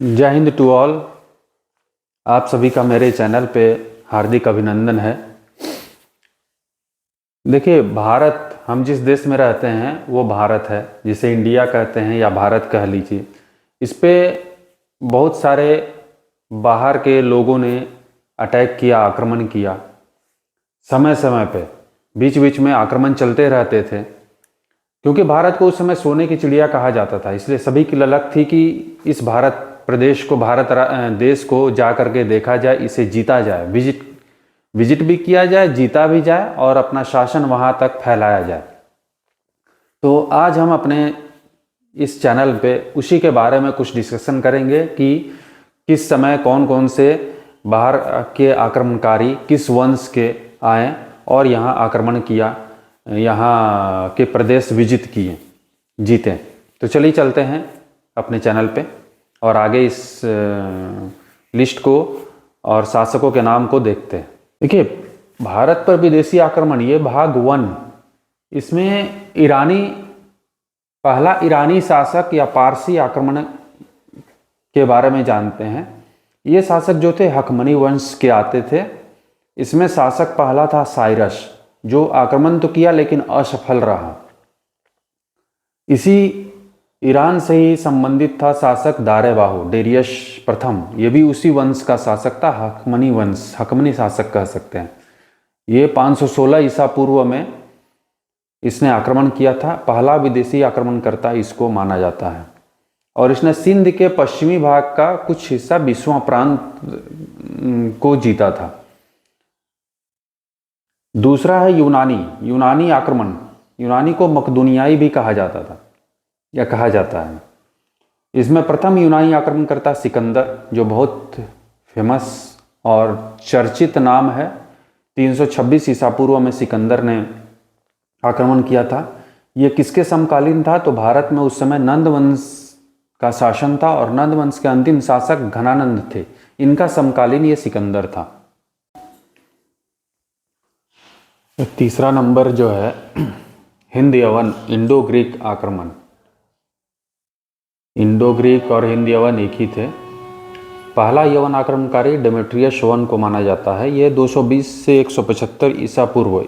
जय Hind to all. आप सभी का मेरे चैनल पे हार्दिक अभिनंदन है। देखिए, भारत, हम जिस देश में रहते हैं वो भारत है, जिसे इंडिया कहते हैं या भारत कह लीजिए। इस पे बहुत सारे बाहर के लोगों ने अटैक किया, आक्रमण किया। समय समय पे बीच बीच में आक्रमण चलते रहते थे, क्योंकि भारत को उस समय सोने की चिड़िया कहा जाता था। इसलिए सभी की ललक थी कि इस भारत प्रदेश को, भारत देश को जा करके देखा जाए, इसे जीता जाए, विजिट भी किया जाए, जीता भी जाए और अपना शासन वहाँ तक फैलाया जाए। तो आज हम अपने इस चैनल पे उसी के बारे में कुछ डिस्कशन करेंगे कि किस समय कौन कौन से बाहर के आक्रमणकारी किस वंश के आए और यहाँ आक्रमण किया, यहाँ के प्रदेश विजित किए, जीते। तो चलिए चलते हैं अपने चैनल पे और आगे इस लिस्ट को और शासकों के नाम को देखते हैं। देखिए, भारत पर विदेशी आक्रमण, ये भाग 1। इसमें पहला ईरानी शासक या पारसी आक्रमण के बारे में जानते हैं। ये शासक जो थे हकमनी वंश के आते थे। इसमें शासक पहला था साइरस, जो आक्रमण तो किया लेकिन असफल रहा। इसी ईरान से ही संबंधित था शासक दारेबाहु, डेरियस प्रथम। ये भी उसी वंश का शासक था, हकमनी वंश, हकमनी शासक कह सकते हैं। ये 516 ईसा पूर्व में इसने आक्रमण किया था। पहला विदेशी आक्रमणकर्ता इसको माना जाता है और इसने सिंध के पश्चिमी भाग का कुछ हिस्सा बिस्वा प्रांत को जीता था। दूसरा है यूनानी आक्रमण। यूनानी को मकदूनियाई भी कहा जाता था या कहा जाता है। इसमें प्रथम यूनानी आक्रमणकर्ता सिकंदर, जो बहुत फेमस और चर्चित नाम है। 326 ईसा पूर्व में सिकंदर ने आक्रमण किया था। ये किसके समकालीन था? तो भारत में उस समय नंद वंश का शासन था और नंद वंश के अंतिम शासक घनानंद थे। इनका समकालीन ये सिकंदर था। तीसरा नंबर जो है हिंद यवन, इंडो ग्रीक आक्रमण। इंडो ग्रीक और हिंद यवन एक ही थे। पहला यवन आक्रमणकारी डेमेट्रियस वन को माना जाता है। यह 220 से 175 ईसा पूर्व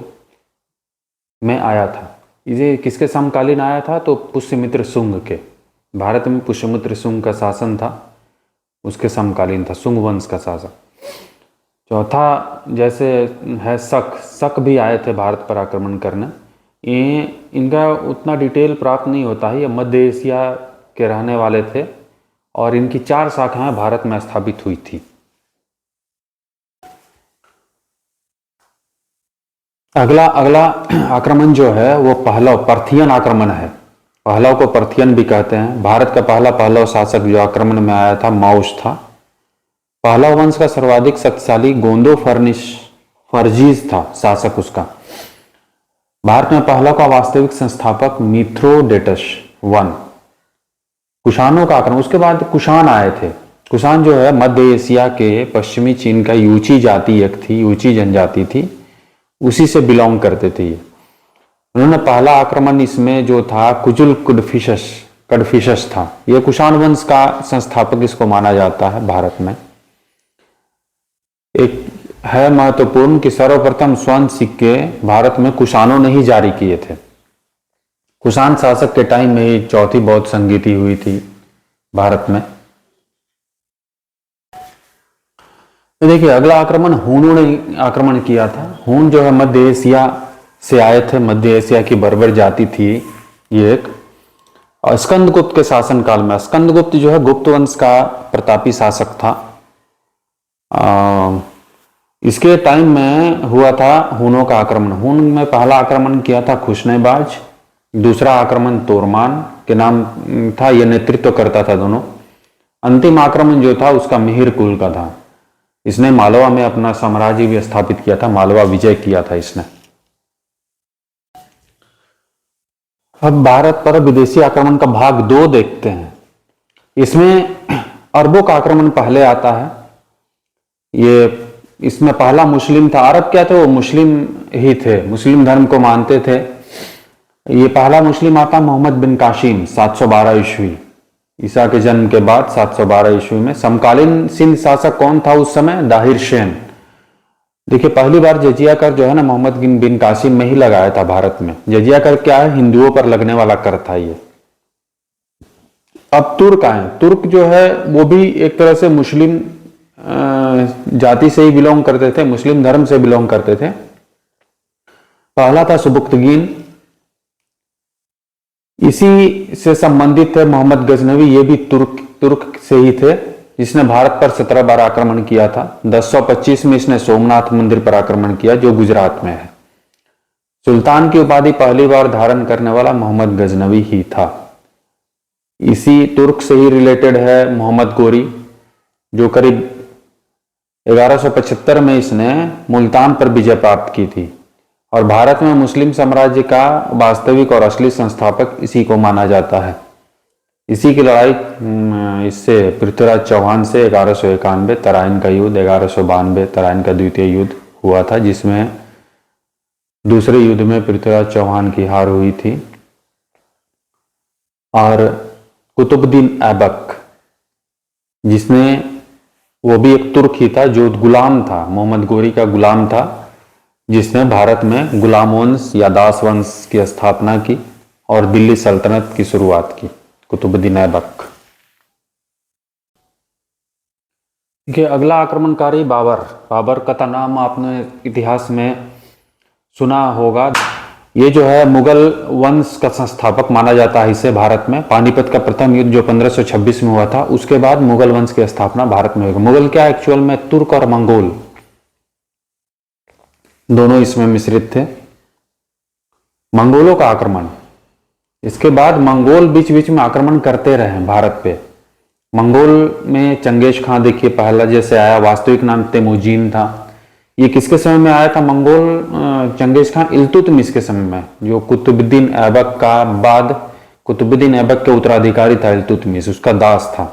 में आया था। ये किसके समकालीन आया था? तो पुष्यमित्र शुंग के। भारत में पुष्यमित्र शुंग का शासन था, उसके समकालीन था, शुंग वंश का शासक। चौथा जैसे है शक भी आए थे भारत पर आक्रमण करने। इनका उतना डिटेल प्राप्त नहीं होता है। ये मध्य एशिया के रहने वाले थे और इनकी 4 शाखाएं भारत में स्थापित हुई थी। अगला आक्रमण जो है वो पहलव, पार्थियन आक्रमण है। पहलव को पार्थियन भी कहते हैं। भारत का पहला पहलव शासक जो आक्रमण में आया था माउस था। पहलव वंश का सर्वाधिक शक्तिशाली गोंदो फर्जीज था शासक उसका। भारत में पहलव का वास्तविक संस्थापक मिथ्रोडेटस I। कुषाणों का आक्रमण, उसके बाद कुषाण आए थे। कुषाण जो है मध्य एशिया के पश्चिमी चीन का यूची जाति एक थी, यूची जनजाति थी, उसी से बिलोंग करते थे ये। उन्होंने पहला आक्रमण इसमें जो था कुजुल कडफिशस था। यह कुषाण वंश का संस्थापक इसको माना जाता है भारत में। एक है महत्वपूर्ण कि सर्वप्रथम स्वर्ण सिक्के भारत में कुषाणों ने ही जारी किए थे। कुषाण शासक के टाइम में ही चौथी बौद्ध संगीति हुई थी भारत में। तो देखिए, अगला आक्रमण हूनों ने आक्रमण किया था। हून जो है मध्य एशिया से आए थे। मध्य एशिया की बर्बर जाति थी ये एक। और स्कंदगुप्त के शासनकाल में, स्कंदगुप्त जो है गुप्त वंश का प्रतापी शासक था। इसके टाइम में हुआ था हूनों का आक्रमण। हून में पहला आक्रमण किया था खुशनेबाज, दूसरा आक्रमण तोरमान के नाम था, यह नेतृत्व करता था दोनों। अंतिम आक्रमण जो था उसका मिहिर कुल का था। इसने मालवा में अपना साम्राज्य भी स्थापित किया था, मालवा विजय किया था इसने। अब भारत पर विदेशी आक्रमण का भाग 2 देखते हैं। इसमें अरबों का आक्रमण पहले आता है। इसमें पहला मुस्लिम था। अरब क्या थे? वो मुस्लिम ही थे, मुस्लिम धर्म को मानते थे। ये पहला मुस्लिम आता मोहम्मद बिन कासिम 712 ईस्वी। ईसा के जन्म के बाद 712 ईस्वी में। समकालीन सिंध शासक कौन था उस समय? दाहिर शेन। देखिए पहली बार जजिया कर जो है ना मोहम्मद बिन कासिम में ही लगाया था भारत में। जजिया कर क्या है? हिंदुओं पर लगने वाला कर था ये। अब तुर्क आए। तुर्क जो है वो भी एक तरह से मुस्लिम जाति से ही बिलोंग करते थे, मुस्लिम धर्म से बिलोंग करते थे। पहला था सुबुक्तगीन, इसी से संबंधित थे मोहम्मद गजनवी, ये भी तुर्क से ही थे, जिसने भारत पर 17 बार आक्रमण किया था। 1025 में इसने सोमनाथ मंदिर पर आक्रमण किया जो गुजरात में है। सुल्तान की उपाधि पहली बार धारण करने वाला मोहम्मद गजनवी ही था। इसी तुर्क से ही रिलेटेड है मोहम्मद गोरी, जो करीब 1175 में इसने मुल्तान पर विजय प्राप्त की थी। और भारत में मुस्लिम साम्राज्य का वास्तविक और असली संस्थापक इसी को माना जाता है। इसी की लड़ाई इससे पृथ्वीराज चौहान से 1191 तराइन का युद्ध, 1192 तराइन का द्वितीय युद्ध हुआ था, जिसमें दूसरे युद्ध में पृथ्वीराज चौहान की हार हुई थी। और कुतुबुद्दीन ऐबक, जिसने, वो भी एक तुर्क ही था जो गुलाम था, मोहम्मद गोरी का गुलाम था, जिसने भारत में गुलाम वंश या दास वंश की स्थापना की और दिल्ली सल्तनत की शुरुआत की। कुतुबुद्दीन ऐबक। देखिए अगला आक्रमणकारी बाबर। बाबर का नाम आपने इतिहास में सुना होगा। ये जो है मुगल वंश का संस्थापक माना जाता है इसे भारत में। पानीपत का प्रथम युद्ध जो 1526 में हुआ था, उसके बाद मुगल वंश की स्थापना भारत में हुई। मुगल क्या एक्चुअल में तुर्क और मंगोल दोनों इसमें मिश्रित थे। मंगोलों का आक्रमण, इसके बाद मंगोल बीच बीच में आक्रमण करते रहे भारत पे। मंगोल में चंगेज खां देखिए पहला जैसे आया, वास्तविक नाम तेमुजीन था। ये किसके समय में आया था मंगोल? चंगेज खां इल्तुतमिश के समय में, जो कुतुबुद्दीन ऐबक का बाद कुतुबुद्दीन ऐबक के उत्तराधिकारी था इल्तुतमिश, उसका दास था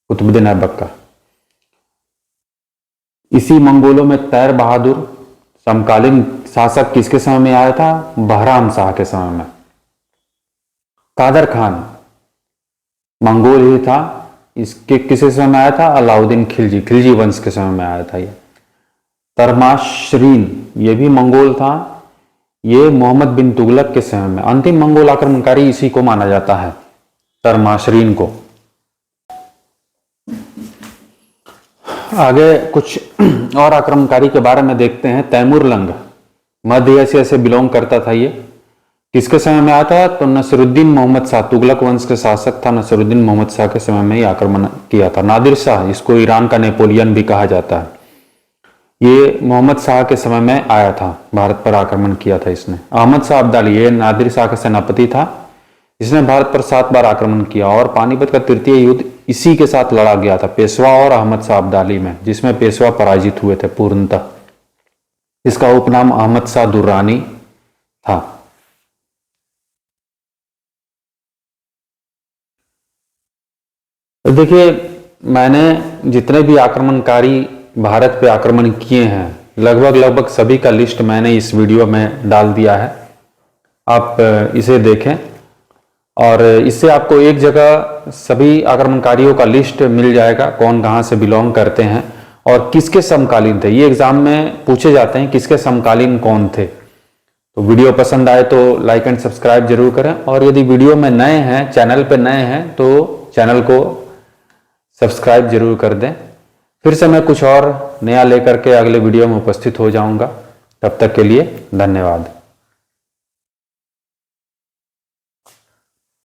कुतुबुद्दीन ऐबक का। इसी मंगोलों में तैर बहादुर समकालीन शासक किसके समय में आया था? बहराम शाह के समय में। कादर खान मंगोल ही था, इसके किसी समय में आया था? अलाउद्दीन खिलजी, खिलजी वंश के समय में आया था ये। तरमाशरीन, ये भी मंगोल था, ये मोहम्मद बिन तुगलक के समय में। अंतिम मंगोल आक्रमणकारी इसी को माना जाता है, तरमाशरीन को। आगे कुछ और आक्रमणकारी के बारे में देखते हैं। तैमूरलंग मध्य एशिया से बिलोंग करता था ये। किसके समय में आया था? तो नसरुद्दीन मोहम्मद शाह, तुगलक वंश के शासक था नसरुद्दीन मोहम्मद शाह के समय में ही आक्रमण किया था। नादिर शाह, इसको ईरान का नेपोलियन भी कहा जाता है, ये मोहम्मद शाह के समय में आया था, भारत पर आक्रमण किया था इसने। अहमद शाह अब्दाली, ये नादिर शाह का सेनापति था, इसने भारत पर 7 बार आक्रमण किया। और पानीपत का तृतीय युद्ध इसी के साथ लड़ा गया था, पेशवा और अहमद शाह अब्दाली में, जिसमें पेशवा पराजित हुए थे पूर्णतः। इसका उपनाम अहमद शाह दुर्रानी था। तो देखिए मैंने जितने भी आक्रमणकारी भारत पे आक्रमण किए हैं, लगभग सभी का लिस्ट मैंने इस वीडियो में डाल दिया है, आप इसे देखें। और इससे आपको एक जगह सभी आक्रमणकारियों का लिस्ट मिल जाएगा, कौन कहाँ से बिलोंग करते हैं और किसके समकालीन थे। ये एग्जाम में पूछे जाते हैं किसके समकालीन कौन थे। तो वीडियो पसंद आए तो लाइक एंड सब्सक्राइब जरूर करें, और यदि वीडियो में नए हैं, चैनल पे नए हैं, तो चैनल को सब्सक्राइब जरूर कर दें। फिर से मैं कुछ और नया लेकर के अगले वीडियो में उपस्थित हो जाऊंगा। तब तक के लिए धन्यवाद।